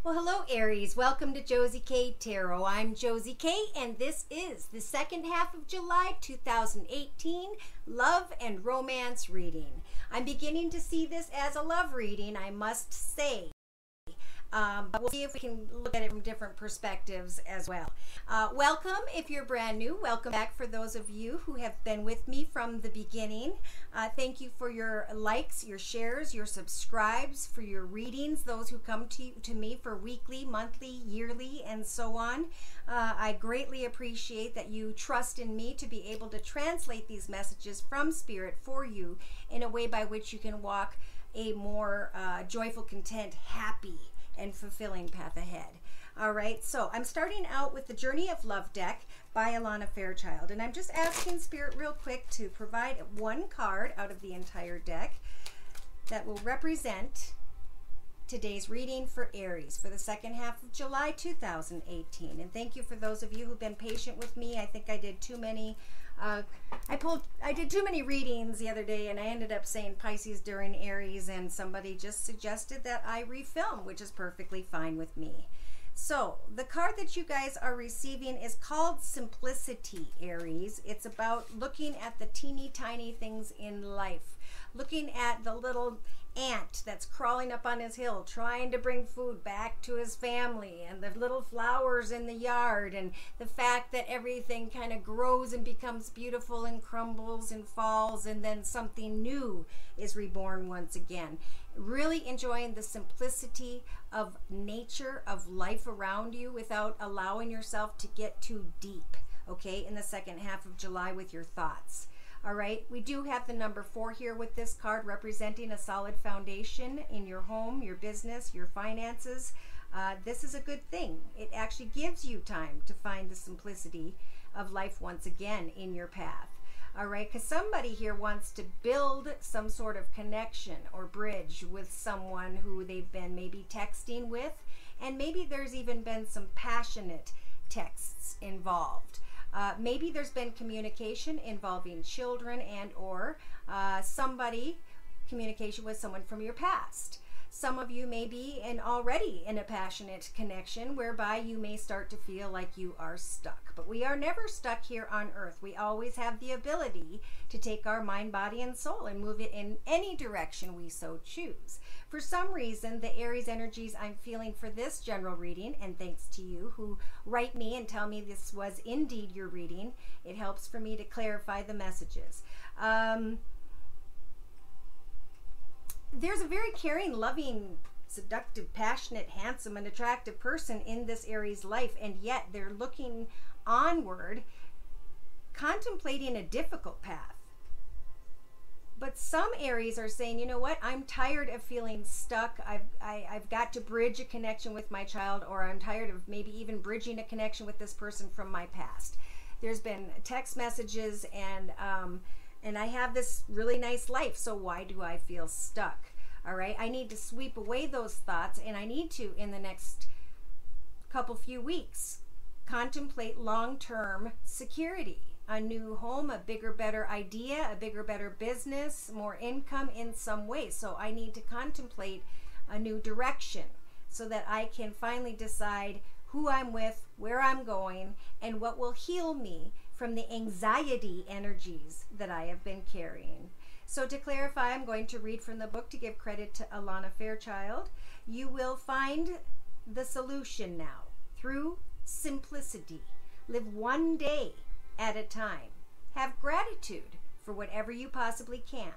Well, hello, Aries. Welcome to Josie K Tarot. I'm Josie K, and this is the second half of July 2018 love and romance reading. I'm beginning to see this as a love reading, I must say. But we'll see if we can look at it from different perspectives as well. Welcome if you're brand new. Welcome back for those of you who have been with me from the beginning. Thank you for your likes, your shares, your subscribes, for your readings, those who come to me for weekly, monthly, yearly, and so on. I greatly appreciate that you trust in me to be able to translate these messages from Spirit for you in a way by which you can walk a more joyful, content, happy, and fulfilling path ahead. All right, so I'm starting out with the Journey of Love deck by Alana Fairchild, and I'm just asking Spirit real quick to provide one card out of the entire deck that will represent today's reading for Aries for the second half of July 2018. And thank you for those of you who've been patient with me. I think I did too many I did too many readings the other day, and I ended up saying Pisces during Aries, and somebody just suggested that I refilm, which is perfectly fine with me. So the card that you guys are receiving is called Simplicity, Aries. It's about looking at the teeny tiny things in life, looking at the little ant that's crawling up on his hill trying to bring food back to his family, and the little flowers in the yard, and the fact that everything kind of grows and becomes beautiful and crumbles and falls, and then something new is reborn once again. Really enjoying the simplicity of nature, of life around you, without allowing yourself to get too deep, okay, in the second half of July with your thoughts. All right, we do have the number 4 here with this card, representing a solid foundation in your home, your business, your finances. This is a good thing. It actually gives you time to find the simplicity of life once again in your path. All right, because somebody here wants to build some sort of connection or bridge with someone who they've been maybe texting with, and maybe there's even been some passionate texts involved. Maybe there's been communication involving children and or communication with someone from your past. Some of you may be already in a passionate connection whereby you may start to feel like you are stuck. But we are never stuck here on earth. We always have the ability to take our mind, body, and soul and move it in any direction we so choose. For some reason, the Aries energies I'm feeling for this general reading, and thanks to you who write me and tell me this was indeed your reading, it helps for me to clarify the messages. There's a very caring, loving, seductive, passionate, handsome, and attractive person in this Aries life, and yet they're looking onward, contemplating a difficult path. But some Aries are saying, you know what, I'm tired of feeling stuck. I've got to bridge a connection with my child, or I'm tired of maybe even bridging a connection with this person from my past. There's been text messages, and I have this really nice life, so why do I feel stuck? All right, I need to sweep away those thoughts, and I need to, in the next few weeks, contemplate long-term security. A new home, a bigger, better idea, a bigger, better business, more income in some way. So I need to contemplate a new direction so that I can finally decide who I'm with, where I'm going, and what will heal me from the anxiety energies that I have been carrying. So to clarify, I'm going to read from the book to give credit to Alana Fairchild. You will find the solution now through simplicity. Live one day at a time. Have gratitude for whatever you possibly can.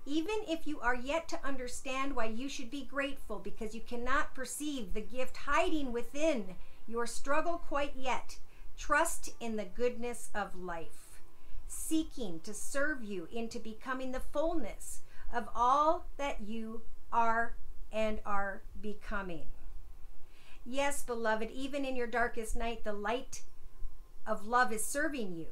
Even if you are yet to understand why you should be grateful because you cannot perceive the gift hiding within your struggle quite yet, trust in the goodness of life, seeking to serve you into becoming the fullness of all that you are and are becoming. Yes, beloved, even in your darkest night, the light of love is serving you.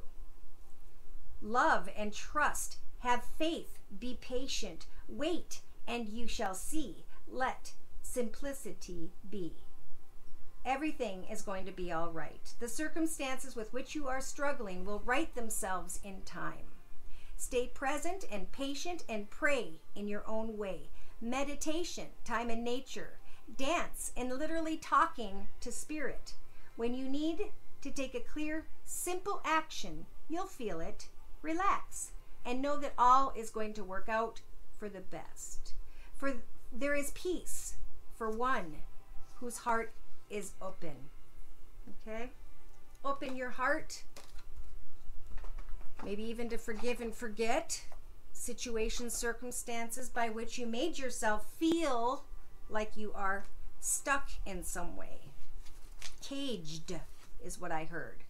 Love and trust. Have faith. Be patient. Wait, and you shall see. Let simplicity be. Everything is going to be all right. The circumstances with which you are struggling will right themselves in time. Stay present and patient and pray in your own way. Meditation, time in nature, dance and literally talking to spirit. When you need to take a clear, simple action, you'll feel it. Relax and know that all is going to work out for the best. For there is peace for one whose heart is open. Okay? Open your heart. Maybe even to forgive and forget situations, circumstances by which you made yourself feel like you are stuck in some way. Caged is what I heard.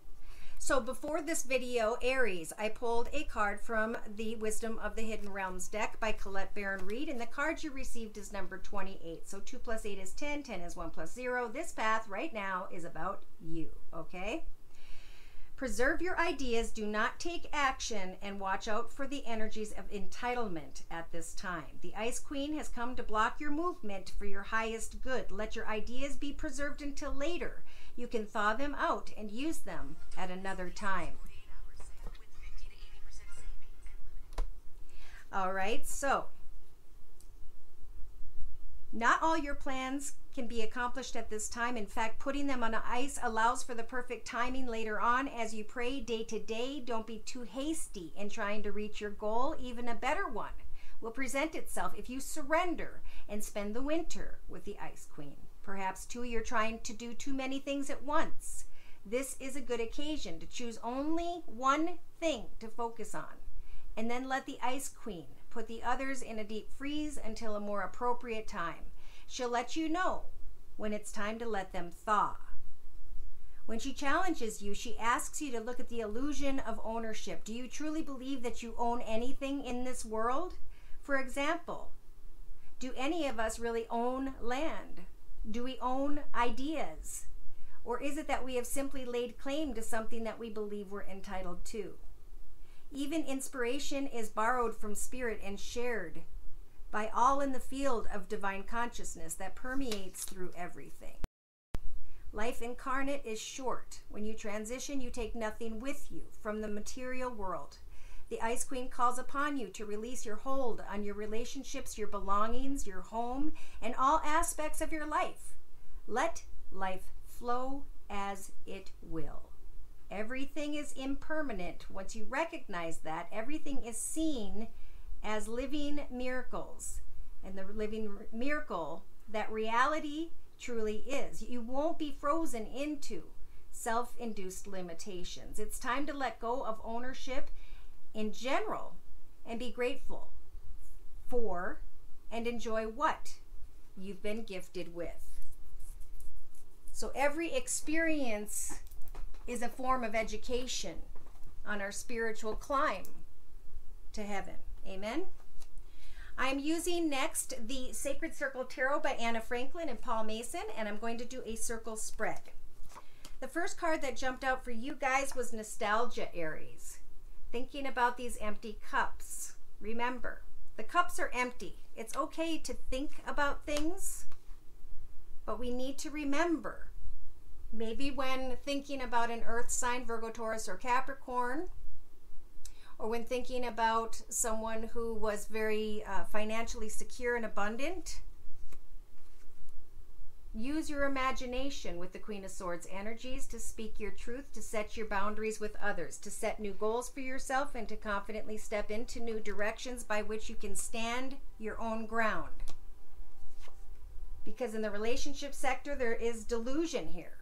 So before this video, Aries, I pulled a card from the Wisdom of the Hidden Realms deck by Colette Baron Reed, and the card you received is number 28. So 2 plus 8 is 10, 10 is 1 plus 0. This path right now is about you, okay? Preserve your ideas, do not take action, and watch out for the energies of entitlement at this time. The Ice Queen has come to block your movement for your highest good. Let your ideas be preserved until later. You can thaw them out and use them at another time. All right, so not all your plans can be accomplished at this time. In fact, putting them on ice allows for the perfect timing later on as you pray day to day. Don't be too hasty in trying to reach your goal. Even a better one will present itself if you surrender and spend the winter with the Ice Queen. Perhaps, too, you're trying to do too many things at once. This is a good occasion to choose only one thing to focus on, and then let the Ice Queen put the others in a deep freeze until a more appropriate time. She'll let you know when it's time to let them thaw. When she challenges you, she asks you to look at the illusion of ownership. Do you truly believe that you own anything in this world? For example, do any of us really own land? Do we own ideas? Or is it that we have simply laid claim to something that we believe we're entitled to? Even inspiration is borrowed from spirit and shared by all in the field of divine consciousness that permeates through everything. Life incarnate is short. When you transition, you take nothing with you from the material world. The Ice Queen calls upon you to release your hold on your relationships, your belongings, your home, and all aspects of your life. Let life flow as it will. Everything is impermanent. Once you recognize that, everything is seen as living miracles, and the living miracle that reality truly is. You won't be frozen into self-induced limitations. It's time to let go of ownership in general and be grateful for and enjoy what you've been gifted with. So every experience is a form of education on our spiritual climb to heaven. Amen. I'm using next the Sacred Circle Tarot by Anna Franklin and Paul Mason, and I'm going to do a circle spread. The first card that jumped out for you guys was Nostalgia, Aries. Thinking about these empty cups. Remember, the cups are empty. It's okay to think about things, but we need to remember, maybe when thinking about an earth sign, Virgo, Taurus, or Capricorn, or when thinking about someone who was very financially secure and abundant, use your imagination with the Queen of Swords energies to speak your truth, to set your boundaries with others, to set new goals for yourself, and to confidently step into new directions by which you can stand your own ground. Because in the relationship sector, there is delusion here.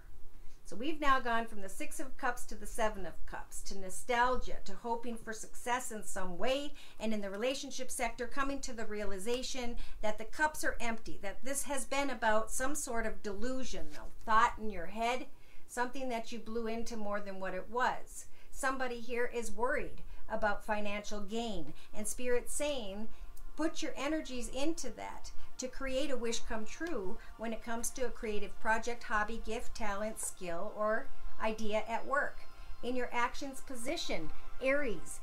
So we've now gone from the Six of Cups to the Seven of Cups, to nostalgia, to hoping for success in some way, and in the relationship sector, coming to the realization that the cups are empty, that this has been about some sort of delusion, a thought in your head, something that you blew into more than what it was. Somebody here is worried about financial gain, and Spirit's saying, put your energies into that, to create a wish come true when it comes to a creative project, hobby, gift, talent, skill, or idea at work. In your actions position, Aries,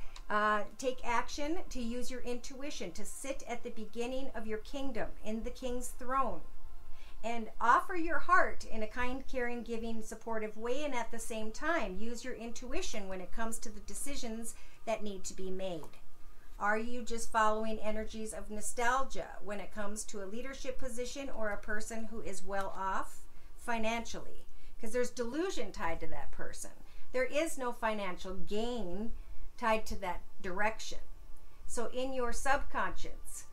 take action to use your intuition, to sit at the beginning of your kingdom, in the king's throne, and offer your heart in a kind, caring, giving, supportive way, and at the same time, use your intuition when it comes to the decisions that need to be made. Are you just following energies of nostalgia when it comes to a leadership position or a person who is well off financially? Because there's delusion tied to that person. There is no financial gain tied to that direction. So in your subconscious,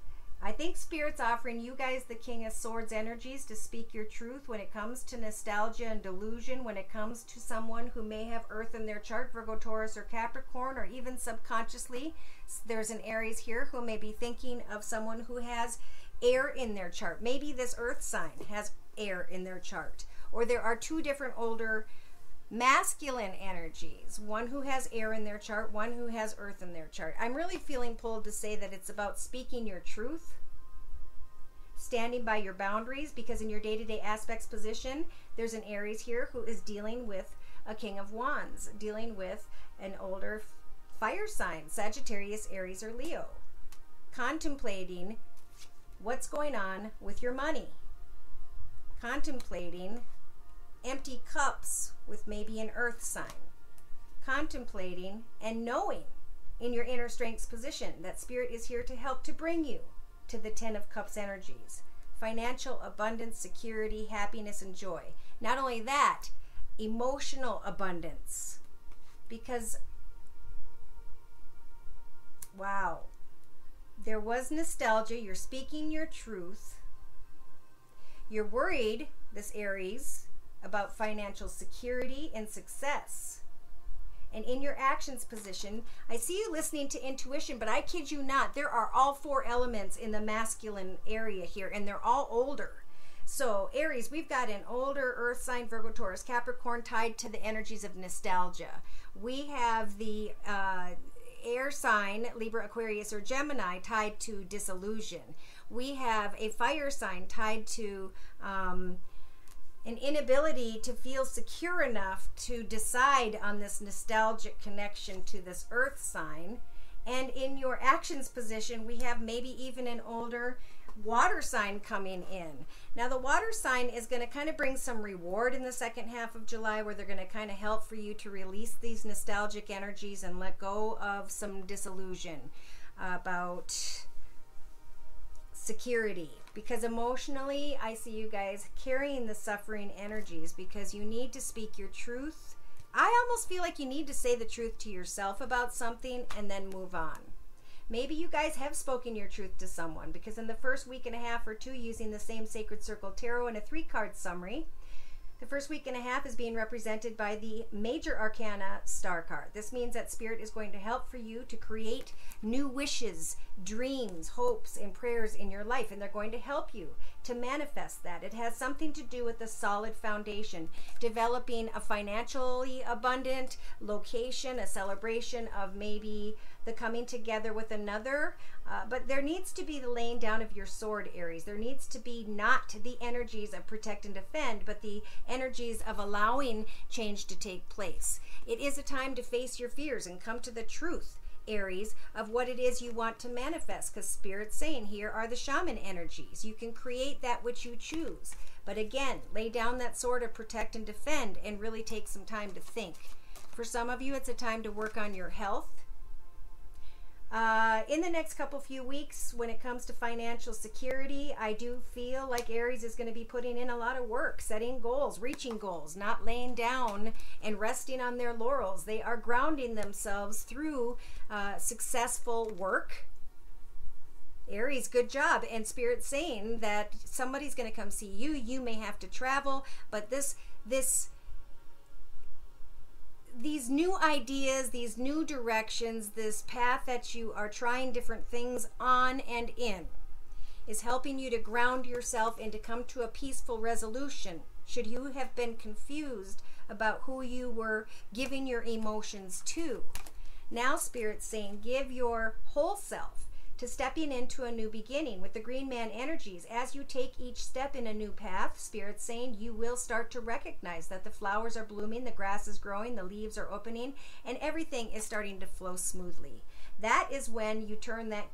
I think Spirit's offering you guys the King of Swords energies to speak your truth when it comes to nostalgia and delusion, when it comes to someone who may have Earth in their chart, Virgo, Taurus, or Capricorn, or even subconsciously, there's an Aries here who may be thinking of someone who has air in their chart. Maybe this Earth sign has air in their chart. Or there are two different older masculine energies, one who has air in their chart, one who has earth in their chart. I'm really feeling pulled to say that it's about speaking your truth, standing by your boundaries, because in your day-to-day aspects position, there's an Aries here who is dealing with a King of Wands, dealing with an older fire sign, Sagittarius, Aries, or Leo, contemplating what's going on with your money, contemplating empty cups with maybe an earth sign, contemplating and knowing in your inner strengths position that Spirit is here to help to bring you to the 10 of Cups energies, financial abundance, security, happiness, and joy. Not only that, emotional abundance, because wow, there was nostalgia. You're speaking your truth. You're worried, this Aries, about financial security and success. And in your actions position, I see you listening to intuition, but I kid you not, there are all four elements in the masculine area here, and they're all older. So Aries, we've got an older earth sign, Virgo, Taurus, Capricorn, tied to the energies of nostalgia. We have the air sign, Libra, Aquarius, or Gemini, tied to disillusion. We have a fire sign tied to an inability to feel secure enough to decide on this nostalgic connection to this earth sign. And in your actions position, we have maybe even an older water sign coming in. Now the water sign is going to kind of bring some reward in the second half of July, where they're going to kind of help for you to release these nostalgic energies and let go of some disillusion about security, because emotionally I see you guys carrying the suffering energies because you need to speak your truth. I almost feel like you need to say the truth to yourself about something and then move on. Maybe you guys have spoken your truth to someone, because in the first week and a half or two, using the same Sacred Circle Tarot and a 3-card summary, the first week and a half is being represented by the Major Arcana Star card. This means that Spirit is going to help for you to create new wishes, dreams, hopes, and prayers in your life, and they're going to help you to manifest that. It has something to do with a solid foundation, developing a financially abundant location, a celebration of maybe the coming together with another, but there needs to be the laying down of your sword, Aries. There needs to be not the energies of protect and defend, but the energies of allowing change to take place. It is a time to face your fears and come to the truth, Aries, of what it is you want to manifest, because Spirit's saying here are the shaman energies. You can create that which you choose, but again, lay down that sword of protect and defend and really take some time to think. For some of you, it's a time to work on your health. In the next few weeks, when it comes to financial security, I do feel like Aries is going to be putting in a lot of work, setting goals, reaching goals, not laying down and resting on their laurels. They are grounding themselves through successful work. Aries, good job. And Spirit's saying that somebody's going to come see you. You may have to travel, but these new ideas, these new directions, this path that you are trying different things on and in is helping you to ground yourself and to come to a peaceful resolution. Should you have been confused about who you were giving your emotions to, now Spirit's saying give your whole self to stepping into a new beginning with the Green Man energies. As you take each step in a new path, Spirit's saying you will start to recognize that the flowers are blooming, the grass is growing, the leaves are opening, and everything is starting to flow smoothly. That is when you turn that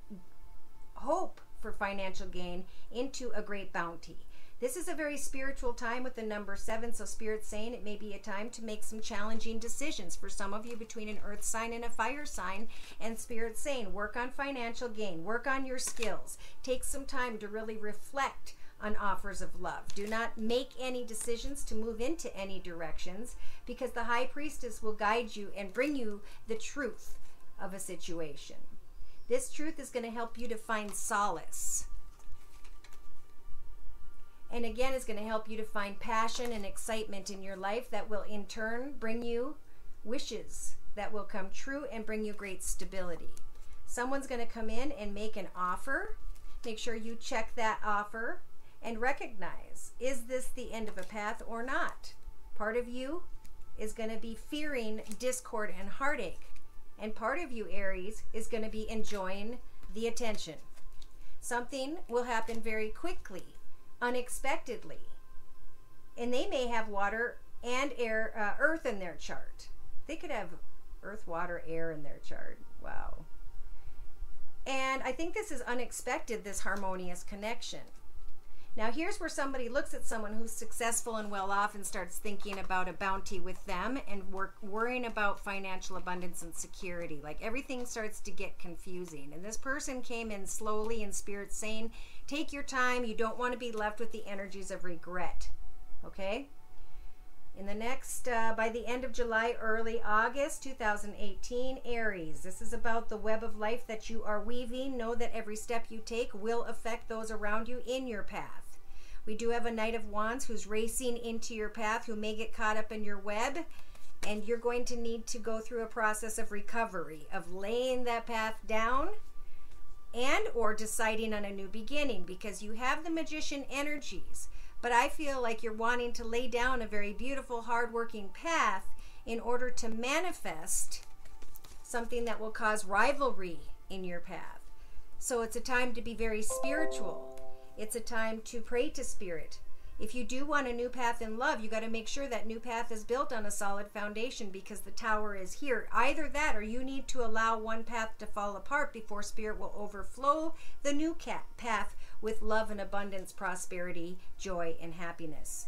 hope for financial gain into a great bounty. This is a very spiritual time with the number 7, so Spirit's saying it may be a time to make some challenging decisions for some of you between an earth sign and a fire sign. And Spirit's saying work on financial gain, work on your skills, take some time to really reflect on offers of love. Do not make any decisions to move into any directions, because the High Priestess will guide you and bring you the truth of a situation. This truth is going to help you to find solace. And again, it's going to help you to find passion and excitement in your life that will in turn bring you wishes that will come true and bring you great stability. Someone's going to come in and make an offer. Make sure you check that offer and recognize, is this the end of a path or not? Part of you is going to be fearing discord and heartache. And part of you, Aries, is going to be enjoying the attention. Something will happen very quickly, unexpectedly. And they may have water and air, earth in their chart. They could have earth, water, air in their chart. Wow. And I think this is unexpected, this harmonious connection. Now here's where somebody looks at someone who's successful and well off and starts thinking about a bounty with them and worrying about financial abundance and security. Like everything starts to get confusing. And this person came in slowly, and Spirit saying, take your time. You don't want to be left with the energies of regret. Okay? In the next, by the end of July, early August 2018, Aries. This is about the web of life that you are weaving. Know that every step you take will affect those around you in your path. We do have a Knight of Wands who's racing into your path, who may get caught up in your web, and you're going to need to go through a process of recovery, of laying that path down and or deciding on a new beginning, because you have the Magician energies. But I feel like you're wanting to lay down a very beautiful, hardworking path in order to manifest something that will cause rivalry in your path. So it's a time to be very spiritual. It's a time to pray to Spirit. If you do want a new path in love, you got to make sure that new path is built on a solid foundation, because the Tower is here. Either that, or you need to allow one path to fall apart before Spirit will overflow the new path with love and abundance, prosperity, joy, and happiness.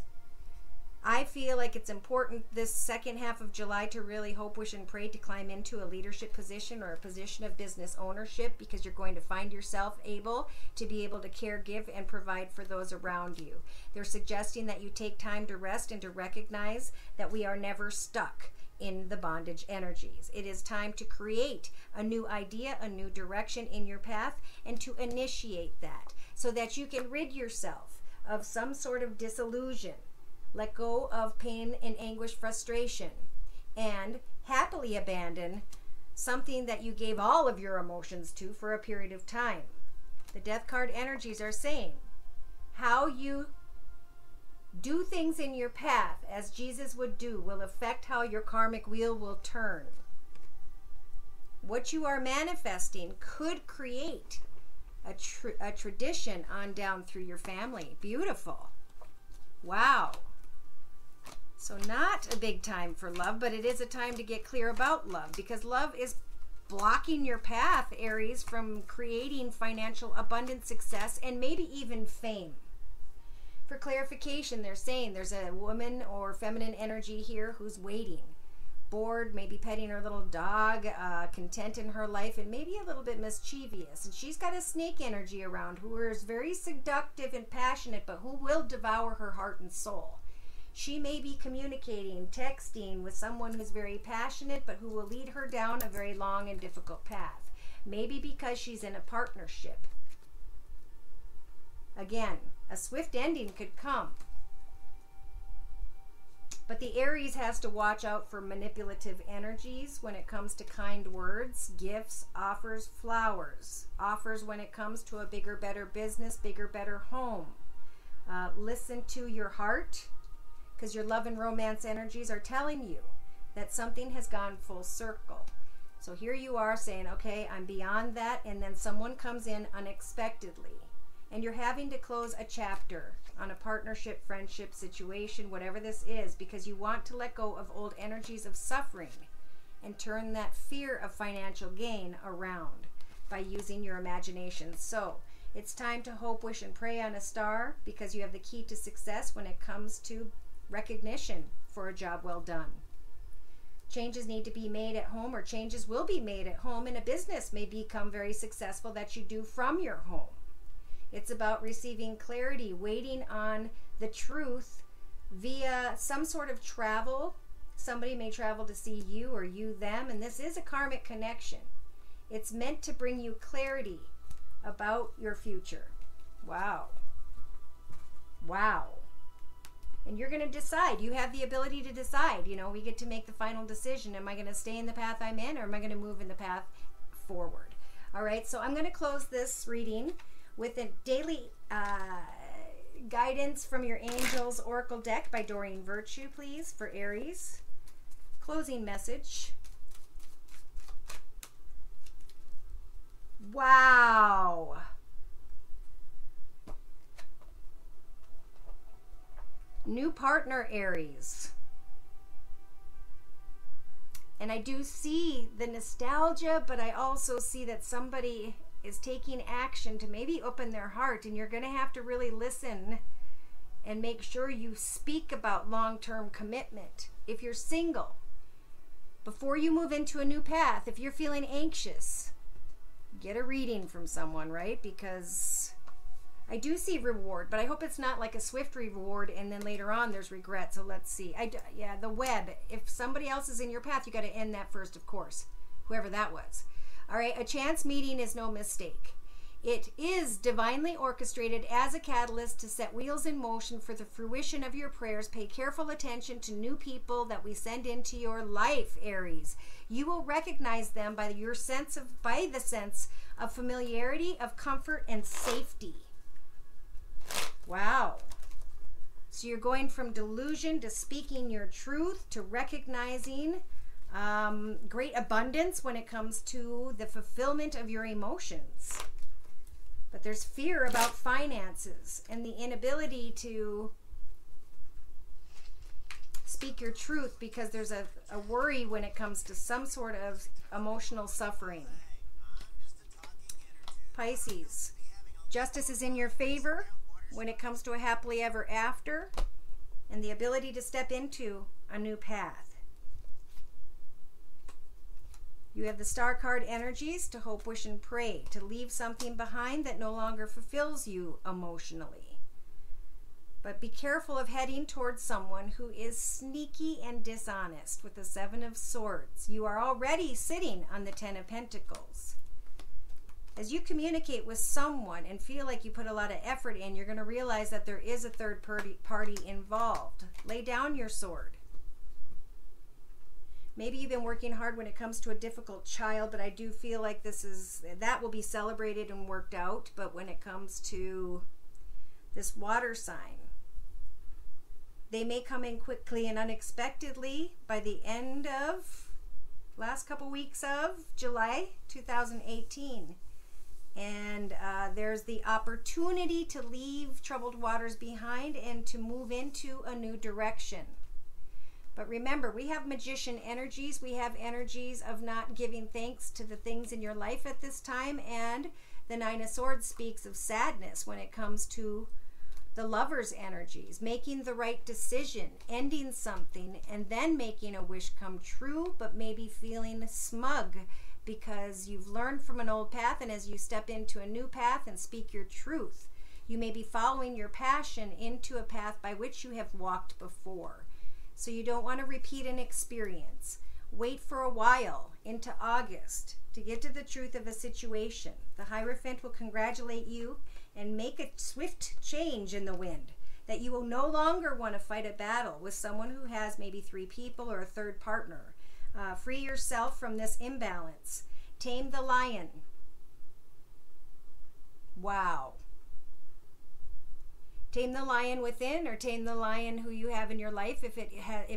I feel like it's important this second half of July to really hope, wish, and pray to climb into a leadership position or a position of business ownership, because you're going to find yourself able to be able to care, give, and provide for those around you. They're suggesting that you take time to rest and to recognize that we are never stuck in the bondage energies. It is time to create a new idea, a new direction in your path, and to initiate that so that you can rid yourself of some sort of disillusion. Let go of pain and anguish, frustration, and happily abandon something that you gave all of your emotions to for a period of time. The Death card energies are saying how you do things in your path as Jesus would do will affect how your karmic wheel will turn. What you are manifesting could create a tradition on down through your family. Beautiful. Wow. So not a big time for love, but it is a time to get clear about love, because love is blocking your path, Aries, from creating financial abundance, success, and maybe even fame. For clarification, they're saying there's a woman or feminine energy here who's waiting, bored, maybe petting her little dog, content in her life, and maybe a little bit mischievous. And she's got a snake energy around who is very seductive and passionate, but who will devour her heart and soul. She may be communicating, texting with someone who's very passionate, but who will lead her down a very long and difficult path. Maybe because she's in a partnership. Again, a swift ending could come. But the Aries has to watch out for manipulative energies when it comes to kind words, gifts, offers, flowers. Offers when it comes to a bigger, better business, bigger, better home. Listen to your heart, because your love and romance energies are telling you that something has gone full circle. So here you are saying, okay, I'm beyond that, and then someone comes in unexpectedly, and you're having to close a chapter on a partnership, friendship, situation, whatever this is, because you want to let go of old energies of suffering and turn that fear of financial gain around by using your imagination. So It's time to hope, wish, and pray on a star because you have the key to success when it comes to recognition for a job well done. Changes need to be made at home, or changes will be made at home, and a business may become very successful that you do from your home. It's about receiving clarity, waiting on the truth via some sort of travel. Somebody may travel to see you or you them, and this is a karmic connection. It's meant to bring you clarity about your future. Wow. Wow. And you're going to decide. You have the ability to decide. You know, we get to make the final decision. Am I going to stay in the path I'm in, or am I going to move in the path forward? All right, so I'm going to close this reading with a daily guidance from your Angels Oracle deck by Doreen Virtue, please, for Aries. Closing message. Wow. New partner, Aries. And I do see the nostalgia, but I also see that somebody is taking action to maybe open their heart, and you're going to have to really listen and make sure you speak about long-term commitment. If you're single, before you move into a new path, if you're feeling anxious, get a reading from someone, right? Because I do see reward, but I hope it's not like a swift reward and then later on there's regret. So let's see. Yeah, the web. If somebody else is in your path, you got to end that first, of course, whoever that was. All right, a chance meeting is no mistake. It is divinely orchestrated as a catalyst to set wheels in motion for the fruition of your prayers. Pay careful attention to new people that we send into your life, Aries. You will recognize them by the sense of familiarity, of comfort, and safety. Wow. So you're going from delusion to speaking your truth to recognizing great abundance when it comes to the fulfillment of your emotions. But there's fear about finances and the inability to speak your truth because there's a worry when it comes to some sort of emotional suffering. Pisces, justice is in your favor when it comes to a happily ever after and the ability to step into a new path. You have the star card energies to hope, wish, and pray, to leave something behind that no longer fulfills you emotionally. But be careful of heading towards someone who is sneaky and dishonest with the Seven of Swords. You are already sitting on the Ten of Pentacles. As you communicate with someone and feel like you put a lot of effort in, you're going to realize that there is a third party involved. Lay down your sword. Maybe you've been working hard when it comes to a difficult child, but I do feel like that will be celebrated and worked out. But when it comes to this water sign, they may come in quickly and unexpectedly by the end of last couple weeks of July 2018. And there's the opportunity to leave troubled waters behind and to move into a new direction. But remember, we have magician energies. We have energies of not giving thanks to the things in your life at this time. And the Nine of Swords speaks of sadness when it comes to the lover's energies. Making the right decision, ending something, and then making a wish come true, but maybe feeling smug because you've learned from an old path, and as you step into a new path and speak your truth, you may be following your passion into a path by which you have walked before. So you don't want to repeat an experience. Wait for a while into August to get to the truth of a situation. The Hierophant will congratulate you and make a swift change in the wind, that you will no longer want to fight a battle with someone who has maybe 3 people or a third partner. Free yourself from this imbalance. Tame the lion. Wow. Tame the lion within, or tame the lion who you have in your life if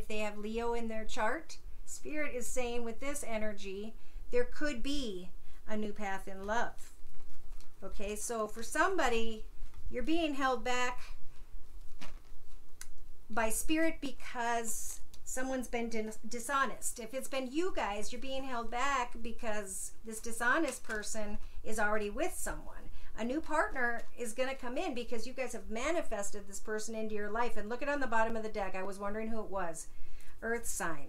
they have Leo in their chart. Spirit is saying with this energy, there could be a new path in love. Okay, so for somebody, you're being held back by Spirit because someone's been dishonest. If it's been you guys, you're being held back because this dishonest person is already with someone. A new partner is going to come in because you guys have manifested this person into your life. And look at on the bottom of the deck. I was wondering who it was. Earth sign.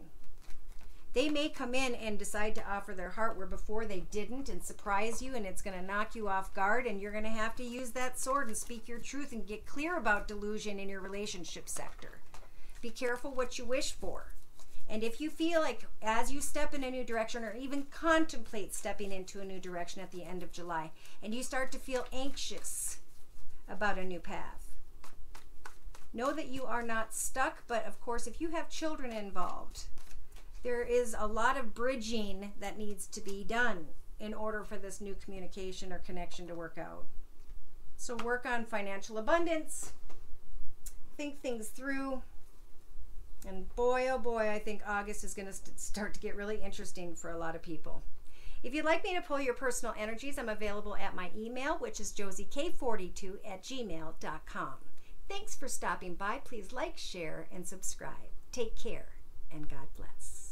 They may come in and decide to offer their heart where before they didn't and surprise you, and it's going to knock you off guard, and you're going to have to use that sword and speak your truth and get clear about delusion in your relationship sector. Be careful what you wish for. And if you feel like as you step in a new direction or even contemplate stepping into a new direction at the end of July, and you start to feel anxious about a new path, know that you are not stuck, but of course if you have children involved, there is a lot of bridging that needs to be done in order for this new communication or connection to work out. So work on financial abundance, think things through, and boy, oh boy, I think August is going to start to get really interesting for a lot of people. If you'd like me to pull your personal energies, I'm available at my email, which is josiek42@gmail.com. Thanks for stopping by. Please like, share, and subscribe. Take care, and God bless.